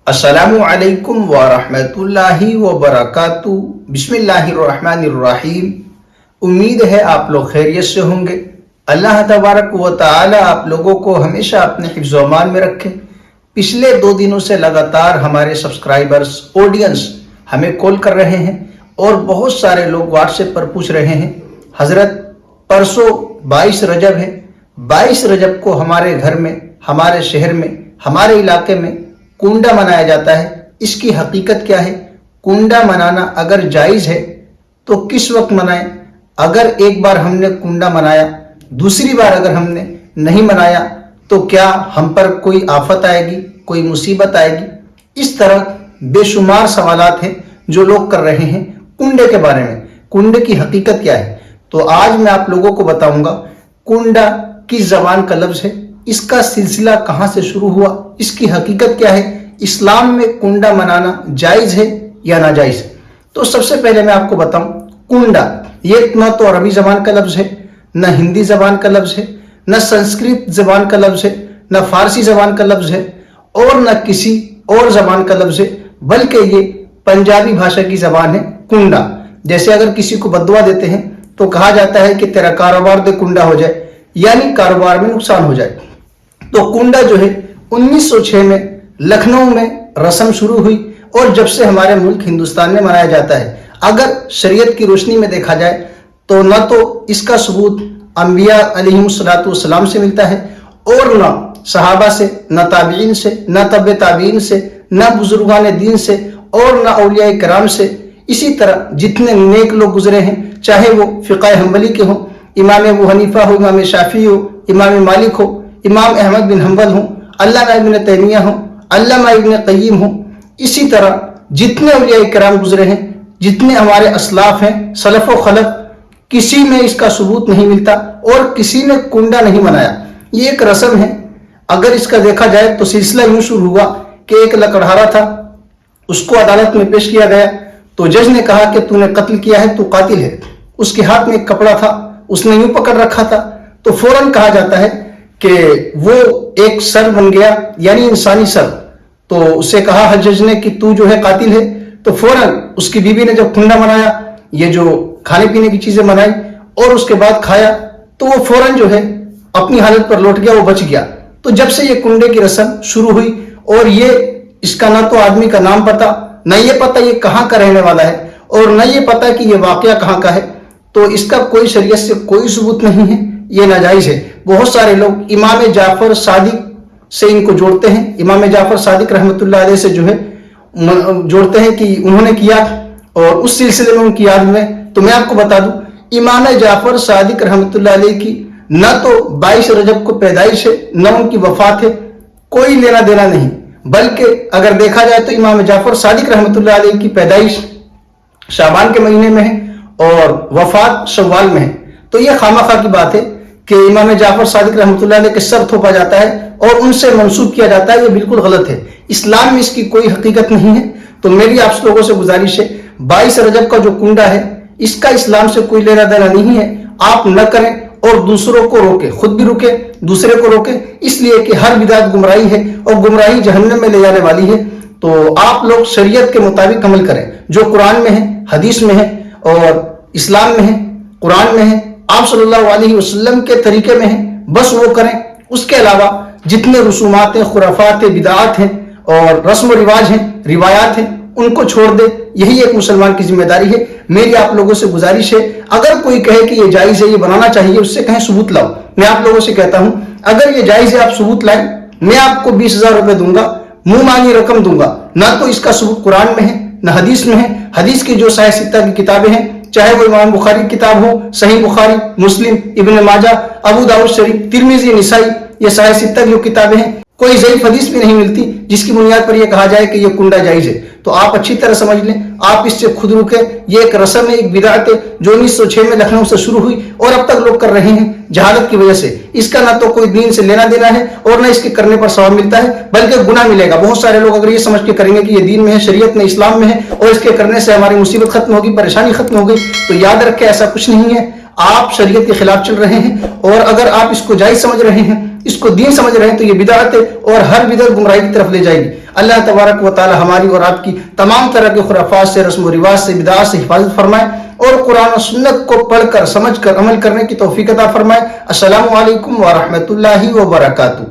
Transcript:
السلام علیکم ورحمۃ اللہ وبرکاتہ۔ بسم اللہ الرحمن الرحیم۔ امید ہے آپ لوگ خیریت سے ہوں گے۔ اللہ تبارک و تعالی آپ لوگوں کو ہمیشہ اپنے حفظ و امان میں رکھے۔ پچھلے 2 دنوں سے لگاتار ہمارے سبسکرائبرز آڈینس ہمیں کال کر رہے ہیں اور بہت سارے لوگ واٹس ایپ پر پوچھ رہے ہیں حضرت پرسوں 22 رجب ہے، 22 رجب کو ہمارے گھر میں، ہمارے شہر میں، ہمارے علاقے میں کنڈا منایا جاتا ہے، اس کی حقیقت کیا ہے؟ کنڈا منانا اگر جائز ہے تو کس وقت منائیں؟ اگر ایک بار ہم نے کنڈا منایا، دوسری بار اگر ہم نے نہیں منایا تو کیا ہم پر کوئی آفت آئے گی، کوئی مصیبت آئے گی؟ اس طرح بے شمار سوالات ہیں جو لوگ کر رہے ہیں کنڈے کے بارے میں۔ کنڈے کی حقیقت کیا ہے؟ تو آج میں آپ لوگوں کو بتاؤں گا کنڈا کس زبان کا لفظ ہے، اس کا سلسلہ کہاں سے شروع ہوا، اس کی حقیقت کیا ہے، اسلام میں کنڈا منانا جائز ہے یا ناجائز ہے۔ تو سب سے پہلے میں آپ کو بتاؤں، کنڈا یہ نہ تو عربی زبان کا لفظ ہے، نہ ہندی زبان کا لفظ ہے، نہ سنسکرت زبان کا لفظ ہے، نہ فارسی زبان کا لفظ ہے، اور نہ کسی اور زبان کا لفظ ہے، بلکہ یہ پنجابی بھاشا کی زبان ہے کنڈا۔ جیسے اگر کسی کو بددعا دیتے ہیں تو کہا جاتا ہے کہ تیرا کاروبار دے کنڈا ہو جائے، یعنی کاروبار میں نقصان ہو جائے۔ تو کنڈا جو ہے 1906 میں لکھنؤ میں رسم شروع ہوئی اور جب سے ہمارے ملک ہندوستان میں منایا جاتا ہے۔ اگر شریعت کی روشنی میں دیکھا جائے تو نہ تو اس کا ثبوت انبیاء علیہم السلام سے ملتا ہے، اور نہ صحابہ سے، نہ تابعین سے، نہ تبع تابعین سے، نہ بزرگان دین سے، اور نہ اولیاء کرام سے۔ اسی طرح جتنے نیک لوگ گزرے ہیں، چاہے وہ فقہ حنبلی کے ہوں، امام ابو حنیفہ ہو، امام شافعی ہو، امام مالک ہو، امام احمد بن حنبل ہوں، علامہ ابن تیمیہ ہوں، علامہ ابن قیم ہوں، اسی طرح جتنے اولیاء کرام گزرے ہیں، جتنے ہمارے اسلاف ہیں، سلف و خلف، کسی میں اس کا ثبوت نہیں ملتا اور کسی نے کنڈا نہیں منایا۔ یہ ایک رسم ہے۔ اگر اس کا دیکھا جائے تو سلسلہ یوں شروع ہوا کہ ایک لکڑہارا تھا، اس کو عدالت میں پیش کیا گیا تو جج نے کہا کہ تو نے قتل کیا ہے، تو قاتل ہے۔ اس کے ہاتھ میں ایک کپڑا تھا، اس نے یوں پکڑ رکھا تھا، تو فوراً کہا جاتا ہے کہ وہ ایک سر بن گیا، یعنی انسانی سر۔ تو اسے کہا جج نے کہ تو جو ہے قاتل ہے، تو فوراً اس کی بیوی نے جب کنڈا منایا، یہ جو کھانے پینے کی چیزیں منائی اور اس کے بعد کھایا، تو وہ فوراً جو ہے اپنی حالت پر لوٹ گیا، وہ بچ گیا۔ تو جب سے یہ کنڈے کی رسم شروع ہوئی، اور یہ اس کا نہ تو آدمی کا نام پتا، نہ یہ پتا یہ کہاں کا رہنے والا ہے، اور نہ یہ پتا کہ یہ واقعہ کہاں کا ہے، تو اس کا کوئی شریعت سے کوئی ثبوت نہیں ہے، یہ ناجائز ہے۔ بہت سارے لوگ امام جعفر صادق سے ان کو جوڑتے ہیں، امام جعفر صادق رحمۃ اللہ علیہ سے جو ہے جوڑتے ہیں کہ انہوں نے کیا، اور اس سلسلے میں ان کی یاد میں تو میں آپ کو بتا دوں، امام جعفر صادق رحمۃ اللہ علیہ کی نہ تو 22 رجب کو پیدائش ہے، نہ ان کی وفات ہے، کوئی لینا دینا نہیں۔ بلکہ اگر دیکھا جائے تو امام جعفر صادق رحمۃ اللہ علیہ کی پیدائش شعبان کے مہینے میں ہے اور وفات شوال میں ہے۔ تو یہ خامخواہ کی بات ہے کہ امام جعفر صادق رحمۃ اللہ علیہ کے سر تھوپا جاتا ہے اور ان سے منسوب کیا جاتا ہے، یہ بالکل غلط ہے۔ اسلام میں اس کی کوئی حقیقت نہیں ہے۔ تو میری آپ لوگوں سے گزارش ہے، 22 رجب کا جو کنڈا ہے، اس کا اسلام سے کوئی لینا دینا نہیں ہے، آپ نہ کریں اور دوسروں کو روکیں، خود بھی رکیں، دوسرے کو روکیں، اس لیے کہ ہر بدعت گمراہی ہے اور گمراہی جہنم میں لے جانے والی ہے۔ تو آپ لوگ شریعت کے مطابق عمل کریں، جو قرآن میں ہے، حدیث میں ہے اور اسلام میں ہے، قرآن میں ہے، آپ صلی اللہ علیہ وسلم کے طریقے میں ہے، بس وہ کریں۔ اس کے علاوہ جتنے رسومات ہیں، خرافات ہیں، بدعات ہیں اور رسم و رواج ہیں، روایات ہیں، ان کو چھوڑ دے۔ یہی ایک مسلمان کی ذمہ داری ہے۔ میری آپ لوگوں سے گزارش ہے، اگر کوئی کہے کہ یہ جائز ہے، یہ بنانا چاہیے، اس سے کہیں ثبوت لاؤ۔ میں آپ لوگوں سے کہتا ہوں، اگر یہ جائز ہے آپ ثبوت لائیں، میں آپ کو 20,000 روپے دوں گا، منہ مانگی رقم دوں گا۔ نہ تو اس کا ثبوت قرآن میں ہے، نہ حدیث میں ہے۔ حدیث کی جو صحیح ستہ کی کتابیں ہیں، چاہے وہ امام بخاری کی کتاب ہو، صحیح بخاری، مسلم، ابن ماجہ، ابو داؤد شریف، ترمذی، نسائی، یہ صحیح ستہ کی جو کتابیں ہیں، کوئی ضعیف حدیث بھی نہیں ملتی جس کی بنیاد پر یہ کہا جائے کہ یہ کنڈا جائز ہے۔ تو آپ اچھی طرح سمجھ لیں، آپ اس سے خود رکیں۔ یہ ایک رسم ہے، ایک بدعت ہے جو 1906 میں لکھنؤ سے شروع ہوئی اور اب تک لوگ کر رہے ہیں جہالت کی وجہ سے۔ اس کا نہ تو کوئی دین سے لینا دینا ہے اور نہ اس کے کرنے پر ثواب ملتا ہے، بلکہ گناہ ملے گا۔ بہت سارے لوگ اگر یہ سمجھ کے کریں گے کہ یہ دین میں ہے، شریعت میں، اسلام میں ہے اور اس کے کرنے سے ہماری مصیبت ختم ہوگی، پریشانی ختم ہوگی، تو یاد رکھیں ایسا کچھ نہیں ہے۔ آپ شریعت کے خلاف چل رہے ہیں، اور اگر آپ اس کو جائز سمجھ رہے ہیں، اس کو دین سمجھ رہے ہیں، تو یہ بدعت ہے اور ہر بدعت گمراہی کی طرف لے جائے گی۔ اللہ تبارک و تعالی ہماری اور آپ کی تمام طرح کے خرافات سے، رسم و رواج سے، بدعات سے حفاظت فرمائے اور قرآن و سنت کو پڑھ کر سمجھ کر عمل کرنے کی توفیق عطا فرمائے۔ السلام علیکم ورحمۃ اللہ وبرکاتہ۔